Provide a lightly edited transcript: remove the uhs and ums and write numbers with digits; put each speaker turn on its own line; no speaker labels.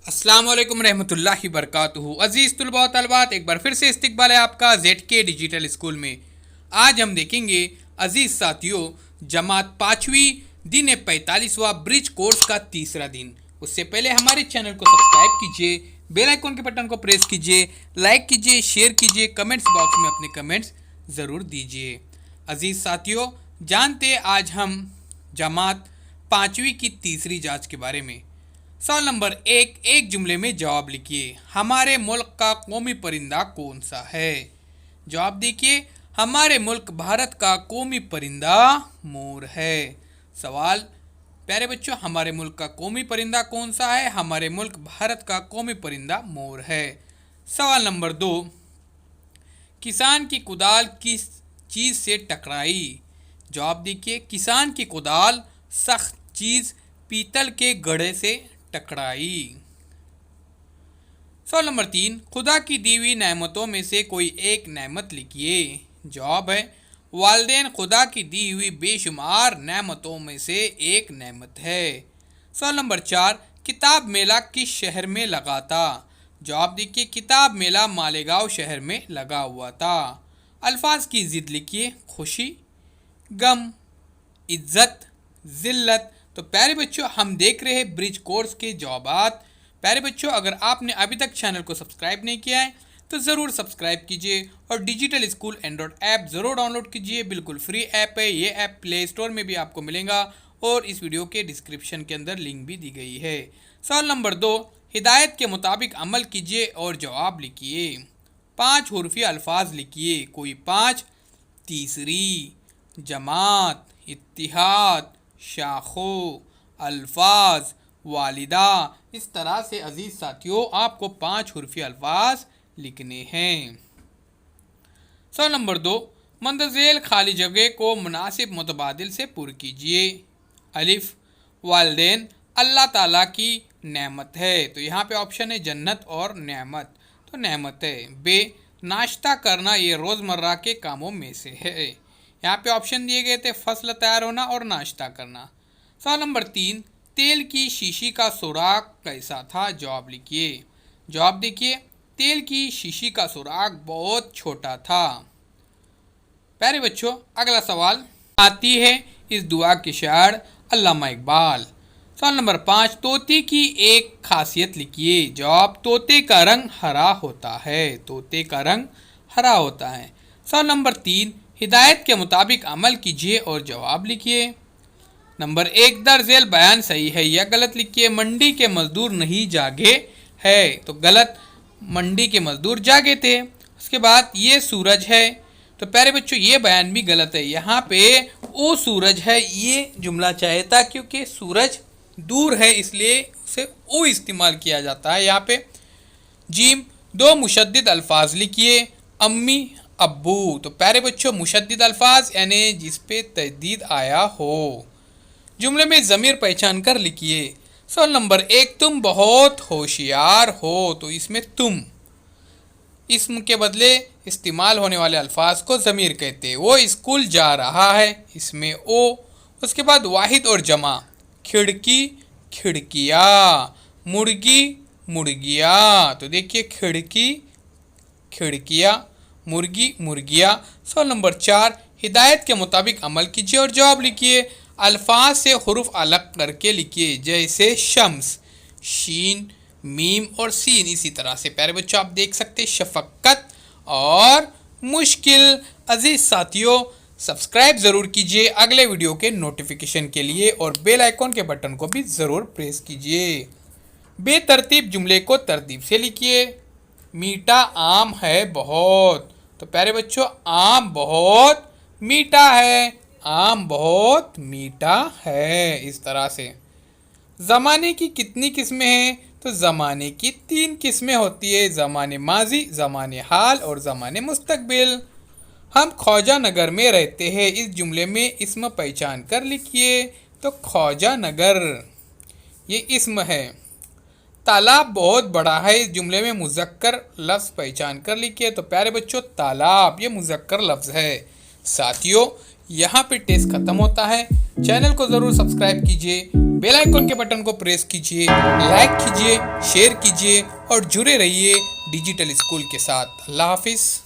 अस्सलाम वालेकुम रहमतुल्लाहि बरकातुहू। अजीज़ तुलबा व तलबात, एक बार फिर से इस्तकबाल है आपका ZK डिजिटल स्कूल में। आज हम देखेंगे अजीज़ साथियों, जमात 5वीं दिन 45वां ब्रिज कोर्स का तीसरा दिन। उससे पहले हमारे चैनल को सब्सक्राइब कीजिए, बेल आइकन के बटन को प्रेस कीजिए, लाइक कीजिए, शेयर कीजिए, कमेंट्स बॉक्स में अपने कमेंट्स ज़रूर दीजिए। अजीज़ साथियों, जानते आज हम जमात 5वीं की तीसरी जांच के बारे में। सवाल नंबर एक जुमले में जवाब लिखिए। हमारे मुल्क का कौमी परिंदा कौन सा है? जवाब देखिए, हमारे मुल्क भारत का कौमी परिंदा मोर है। सवाल, प्यारे बच्चों, हमारे मुल्क का कौमी परिंदा कौन सा है? हमारे मुल्क भारत का कौमी परिंदा मोर है। सवाल नंबर 2, किसान की कुदाल किस चीज़ से टकराई? जवाब देखिए, किसान की कुदाल सख्त चीज़ पीतल के गड़े से टकराई। सवाल नंबर 3, खुदा की दी हुई नेमतों में से कोई एक नेमत लिखिए। जवाब है, वालिदैन खुदा की दी हुई बेशुमार नेमतों में से एक नेमत है। सवाल नंबर 4, किताब मेला किस शहर में लगा था? जवाब देखिए, किताब मेला मालेगांव शहर में लगा हुआ था। अल्फाज की जिद लिखिए। खुशी, गम, इज्जत, जिल्लत। तो प्यारे बच्चों, हम देख रहे हैं ब्रिज कोर्स के जवाबात। प्यारे बच्चों, अगर आपने अभी तक चैनल को सब्सक्राइब नहीं किया है तो ज़रूर सब्सक्राइब कीजिए और डिजिटल स्कूल एंड्रॉयड ऐप ज़रूर डाउनलोड कीजिए। बिल्कुल फ्री ऐप है। ये ऐप प्ले स्टोर में भी आपको मिलेगा और इस वीडियो के डिस्क्रिप्शन के अंदर लिंक भी दी गई है। सवाल नंबर 2, हिदायत के मुताबिक अमल कीजिए और जवाब लिखिए। 5 हुर्फी अल्फाज लिखिए। कोई 5? तीसरी, जमात, इत्तिहाद, शाखो, अल्फाज, वालिदा। इस तरह से अजीज़ साथियों, आपको 5 हुर्फी अल्फाज लिखने हैं। सवाल नंबर 2, मंदरजेल खाली जगह को मुनासिब मुतबादिल से पुर कीजिए। अलिफ, वालिदैन अल्लाह ताला की नेमत है, तो यहाँ पे ऑप्शन है जन्नत और नेमत, तो नेमत है। बे, नाश्ता करना ये रोज़मर्रा के कामों में से है। यहाँ पे ऑप्शन दिए गए थे फसल तैयार होना और नाश्ता करना। सवाल नंबर 3, तेल की शीशी का सुराख कैसा था? जवाब लिखिए। जवाब देखिए, तेल की शीशी का सुराख बहुत छोटा था। प्यारे बच्चों, अगला सवाल आती है इस दुआ के शायर अल्लामा इकबाल। सवाल नंबर 5, तोते की एक खासियत लिखिए। जवाब, तोते का रंग हरा होता है। तोते का रंग हरा होता है। सवाल नंबर 3, हिदायत के मुताबिक अमल कीजिए और जवाब लिखिए। नंबर 1, दरजेल बयान सही है या गलत लिखिए। मंडी के मजदूर नहीं जागे है, तो गलत, मंडी के मजदूर जागे थे। उसके बाद ये सूरज है, तो प्यारे बच्चों ये बयान भी गलत है। यहाँ पे ओ सूरज है, ये जुमला चाहिए था क्योंकि सूरज दूर है इसलिए उसे ओ इस्तेमाल किया जाता है यहाँ पे। जीम, 2 मुशद्दिद अल्फाज लिखिए। अम्मी, अब्बू। तो प्यारे बच्चों, मुशद्दिद अल्फाज यानी जिस पे तजदीद आया हो। जुमले में ज़मीर पहचान कर लिखिए। सवाल नंबर 1, तुम बहुत होशियार हो, तो इसमें तुम इस्म के बदले इस्तेमाल होने वाले अल्फाज को ज़मीर कहते हैं। वो स्कूल जा रहा है, इसमें ओ। उसके बाद वाहिद और जमा, खिड़की, खिड़कियाँ, मुर्गी, मुर्गियाँ। तो देखिए, खिड़की, खिड़कियाँ, मुर्गी, मुर्गियाँ। सवाल नंबर 4, हिदायत के मुताबिक अमल कीजिए और जवाब लिखिए। अल्फाज से हुरूफ अलग करके लिखिए, जैसे शम्स, शीन, मीम और सीन। इसी तरह से प्यारे बच्चों आप देख सकते हैं शफकत और मुश्किल। अजीज साथियों, सब्सक्राइब ज़रूर कीजिए अगले वीडियो के नोटिफिकेशन के लिए और बेल आइकॉन के बटन को भी ज़रूर प्रेस कीजिए। बेतरतीब जुमले को तरतीब से लिखिए। मीठा आम है बहुत, तो प्यारे बच्चों आम बहुत मीठा है। आम बहुत मीठा है। इस तरह से ज़माने की कितनी किस्में हैं? तो ज़माने की 3 किस्में होती है, ज़माने माजी, ज़माने हाल और ज़माने मुस्तकबिल। हम ख्वाजा नगर में रहते हैं, इस जुमले में इस्म पहचान कर लिखिए। तो ख्वाजा नगर ये इस्म है। तालाब बहुत बड़ा है, इस जुमले में मुज़क्कर लफ्ज़ पहचान कर लिखिए। तो प्यारे बच्चों, तालाब ये मुज़क्कर लफ्ज़ है। साथियों, यहाँ पे टेस्ट ख़त्म होता है। चैनल को जरूर सब्सक्राइब कीजिए, बेल आइकन के बटन को प्रेस कीजिए, लाइक कीजिए, शेयर कीजिए और जुड़े रहिए डिजिटल स्कूल के साथ। अल्लाह हाफिज़।